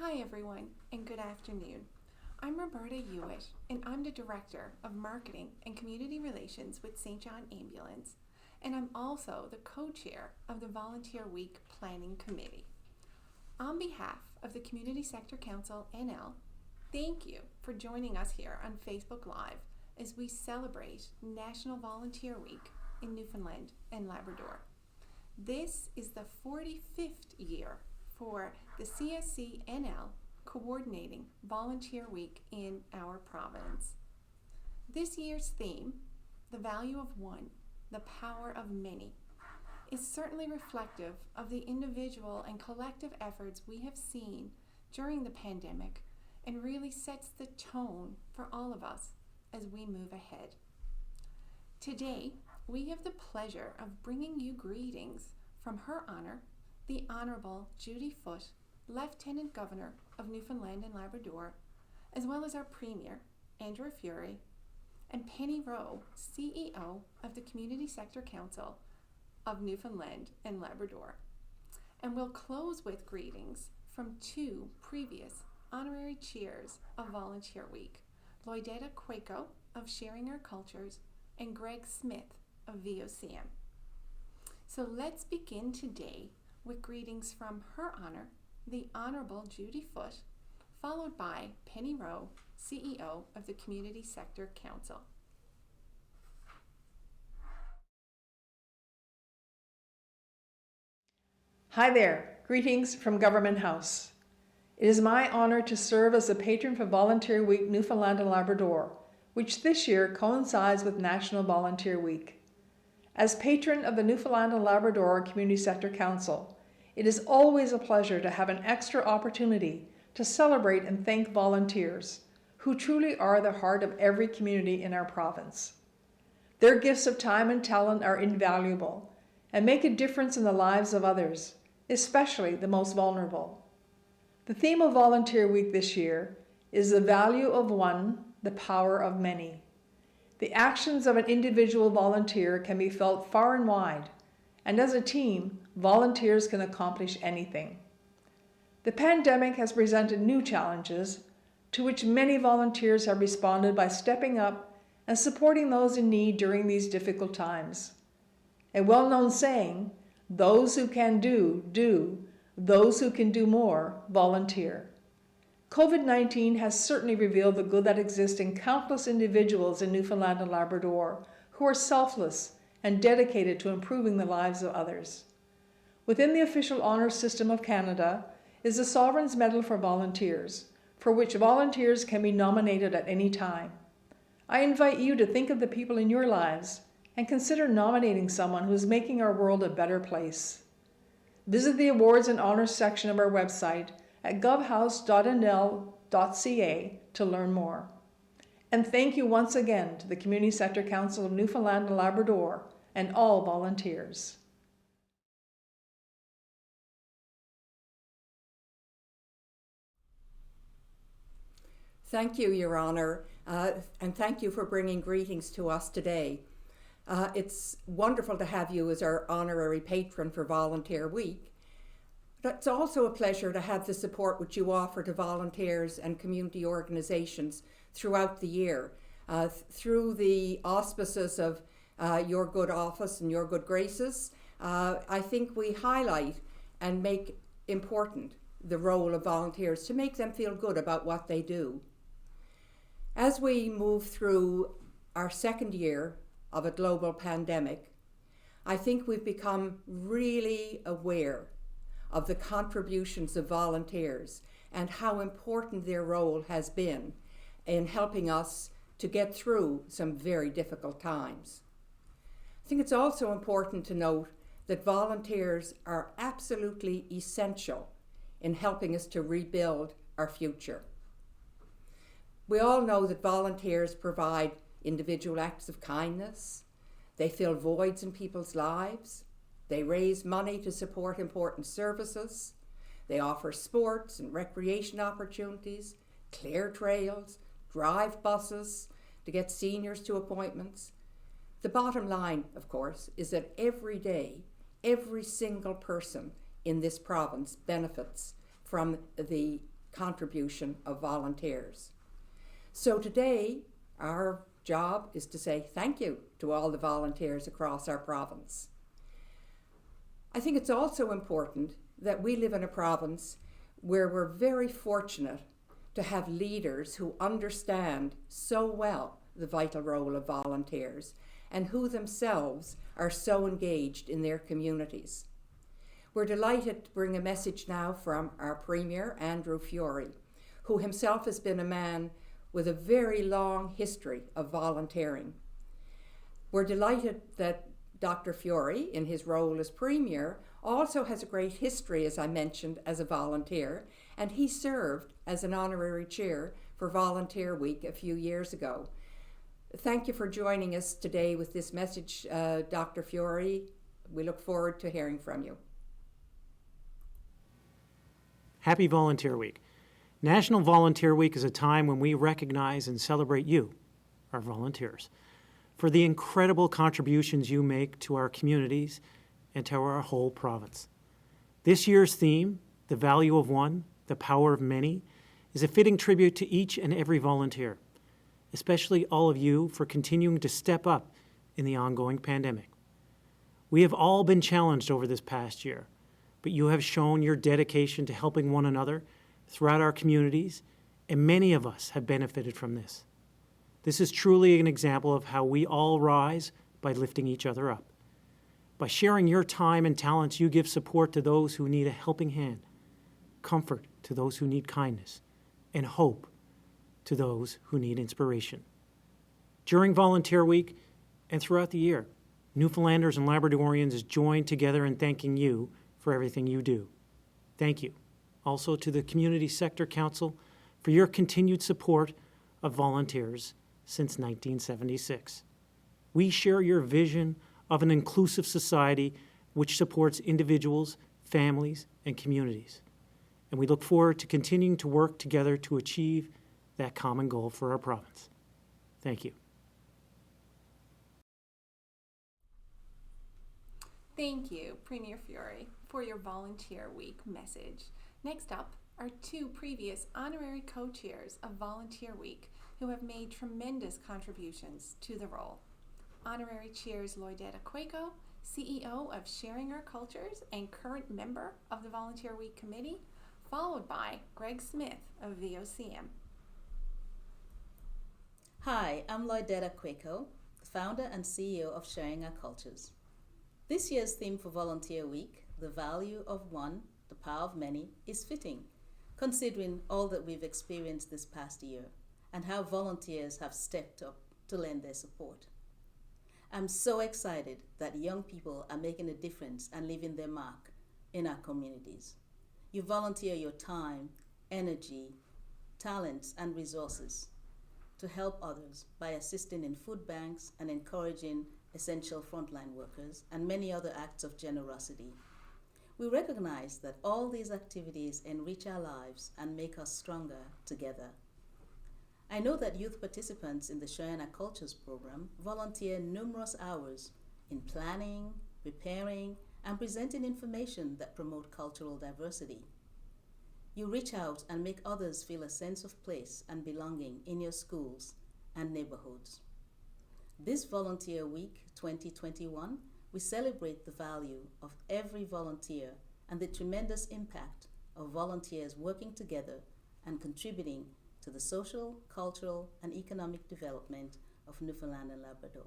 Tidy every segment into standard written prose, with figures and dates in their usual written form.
Hi everyone, and good afternoon. I'm Roberta Hewitt, and I'm the Director of Marketing and Community Relations with St. John Ambulance, and I'm also the co-chair of the Volunteer Week Planning Committee. On behalf of the Community Sector Council NL, thank you for joining us here on Facebook Live as we celebrate National Volunteer Week in Newfoundland and Labrador. This is the 45th year for the CSC NL coordinating Volunteer Week in our province. This year's theme, the value of one, the power of many, is certainly reflective of the individual and collective efforts we have seen during the pandemic and really sets the tone for all of us as we move ahead. Today, we have the pleasure of bringing you greetings from Her Honor, the Honourable Judy Foote, Lieutenant Governor of Newfoundland and Labrador, as well as our Premier, Andrew Furey, and Penny Rowe, CEO of the Community Sector Council of Newfoundland and Labrador. And we'll close with greetings from two previous honorary chairs of Volunteer Week, Lloydetta Quaco of Sharing Our Cultures and Greg Smith of VOCM. So let's begin today with greetings from Her Honor, the Honourable Judy Foote, followed by Penny Rowe, CEO of the Community Sector Council. Hi there, greetings from Government House. It is my honor to serve as the patron for Volunteer Week Newfoundland and Labrador, which this year coincides with National Volunteer Week. As patron of the Newfoundland and Labrador Community Sector Council, it is always a pleasure to have an extra opportunity to celebrate and thank volunteers, who truly are the heart of every community in our province. Their gifts of time and talent are invaluable and make a difference in the lives of others, especially the most vulnerable. The theme of Volunteer Week this year is the value of one, the power of many. The actions of an individual volunteer can be felt far and wide, and as a team, volunteers can accomplish anything. The pandemic has presented new challenges to which many volunteers have responded by stepping up and supporting those in need during these difficult times. A well-known saying, those who can do, those who can do more, volunteer. COVID-19 has certainly revealed the good that exists in countless individuals in Newfoundland and Labrador who are selfless and dedicated to improving the lives of others. Within the official honours system of Canada is the Sovereign's Medal for Volunteers, for which volunteers can be nominated at any time. I invite you to think of the people in your lives and consider nominating someone who is making our world a better place. Visit the Awards and Honours section of our website at govhouse.nl.ca to learn more. And thank you once again to the Community Sector Council of Newfoundland and Labrador and all volunteers. Thank you, Your Honour, and thank you for bringing greetings to us today. It's wonderful to have you as our honorary patron for Volunteer Week. It's also a pleasure to have the support which you offer to volunteers and community organisations throughout the year, through the auspices of your good office and your good graces. I think we highlight and make important the role of volunteers to make them feel good about what they do. As we move through our second year of a global pandemic, I think we've become really aware of the contributions of volunteers and how important their role has been in helping us to get through some very difficult times. I think it's also important to note that volunteers are absolutely essential in helping us to rebuild our future. We all know that volunteers provide individual acts of kindness, they fill voids in people's lives, they raise money to support important services, they offer sports and recreation opportunities, clear trails, drive buses to get seniors to appointments. The bottom line, of course, is that every day, every single person in this province benefits from the contribution of volunteers. So today, our job is to say thank you to all the volunteers across our province. I think it's also important that we live in a province where we're very fortunate to have leaders who understand so well the vital role of volunteers and who themselves are so engaged in their communities. We're delighted to bring a message now from our Premier, Andrew Furey, who himself has been a man with a very long history of volunteering. We're delighted that Dr. Furey, in his role as Premier, also has a great history, as I mentioned, as a volunteer, and he served as an honorary chair for Volunteer Week a few years ago. Thank you for joining us today with this message, Dr. Furey. We look forward to hearing from you. Happy Volunteer Week. National Volunteer Week is a time when we recognize and celebrate you, our volunteers, for the incredible contributions you make to our communities and to our whole province. This year's theme, The Value of One, the Power of Many, is a fitting tribute to each and every volunteer, especially all of you for continuing to step up in the ongoing pandemic. We have all been challenged over this past year, but you have shown your dedication to helping one another throughout our communities, and many of us have benefited from this. This is truly an example of how we all rise by lifting each other up. By sharing your time and talents, you give support to those who need a helping hand, comfort to those who need kindness, and hope to those who need inspiration. During Volunteer Week and throughout the year, Newfoundlanders and Labradorians join together in thanking you for everything you do. Thank you. Also to the Community Sector Council for your continued support of volunteers since 1976. We share your vision of an inclusive society which supports individuals, families, and communities. And we look forward to continuing to work together to achieve that common goal for our province. Thank you. Thank you, Premier Furey, for your Volunteer Week message. Next up are two previous honorary co-chairs of Volunteer Week who have made tremendous contributions to the role. Honorary Chairs Lloydetta Quaco, CEO of Sharing Our Cultures and current member of the Volunteer Week Committee, followed by Greg Smith of VOCM. Hi, I'm Lloydetta Quaco, founder and CEO of Sharing Our Cultures. This year's theme for Volunteer Week, The Value of One, the Power of Many, is fitting, considering all that we've experienced this past year and how volunteers have stepped up to lend their support. I'm so excited that young people are making a difference and leaving their mark in our communities. You volunteer your time, energy, talents, and resources to help others by assisting in food banks and encouraging essential frontline workers and many other acts of generosity. We recognize that all these activities enrich our lives and make us stronger together. I know that youth participants in the Sharing Our Cultures program volunteer numerous hours in planning, preparing, and presenting information that promote cultural diversity. You reach out and make others feel a sense of place and belonging in your schools and neighborhoods. This Volunteer Week 2021, we celebrate the value of every volunteer and the tremendous impact of volunteers working together and contributing to the social, cultural, and economic development of Newfoundland and Labrador.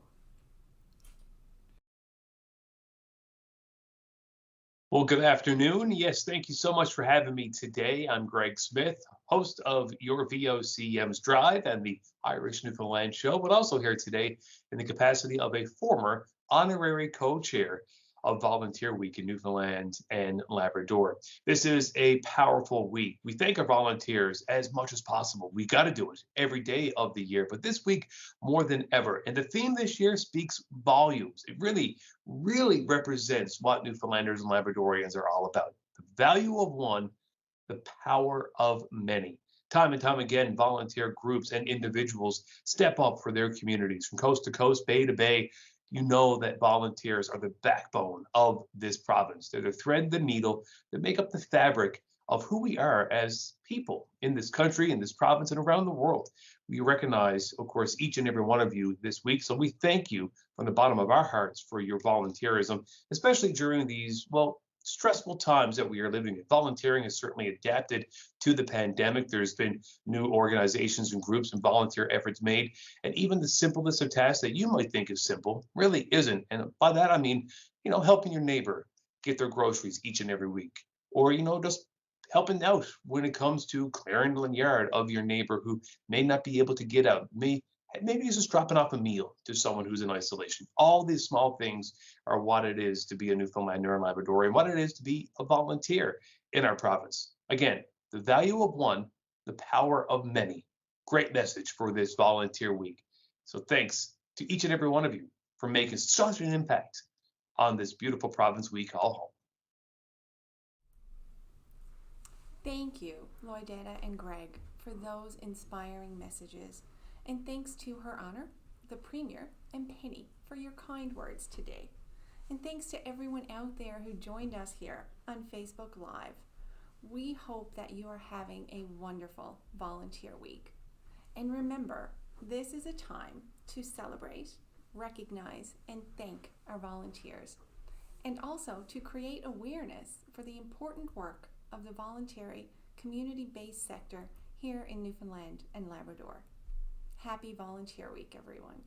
Well, good afternoon. Yes, thank you so much for having me today. I'm Greg Smith, host of your VOCM's Drive and the Irish Newfoundland Show, but also here today in the capacity of a former honorary co-chair of Volunteer Week in Newfoundland and Labrador. This is a powerful week. We thank our volunteers as much as possible. We got to do it every day of the year, but this week more than ever. And the theme this year speaks volumes. It really represents what Newfoundlanders and Labradorians are all about. The value of one, the power of many. Time and time again, volunteer groups and individuals step up for their communities from coast to coast, bay to bay. You know that volunteers are the backbone of this province. They're the thread, the needle that make up the fabric of who we are as people in this country, in this province, and around the world. We recognize, of course, each and every one of you this week. So we thank you from the bottom of our hearts for your volunteerism, especially during these, well, stressful times that we are living in. Volunteering has certainly adapted to the pandemic. There's been new organizations and groups and volunteer efforts made. And even the simplest of tasks that you might think is simple really isn't. And by that, I mean, helping your neighbor get their groceries each and every week, or, just helping out when it comes to clearing the yard of your neighbor who may not be able to get out. Maybe it's just dropping off a meal to someone who's in isolation. All these small things are what it is to be a Newfoundlander and Labradorian, what it is to be a volunteer in our province. Again, the value of one, the power of many. Great message for this volunteer week. So thanks to each and every one of you for making such an impact on this beautiful province we call home. Thank you, Lloydetta and Greg, for those inspiring messages. And thanks to Her Honor, the Premier, and Penny for your kind words today. And thanks to everyone out there who joined us here on Facebook Live. We hope that you are having a wonderful volunteer week. And remember, this is a time to celebrate, recognize, and thank our volunteers, and also to create awareness for the important work of the voluntary community-based sector here in Newfoundland and Labrador. Happy Volunteer Week, everyone.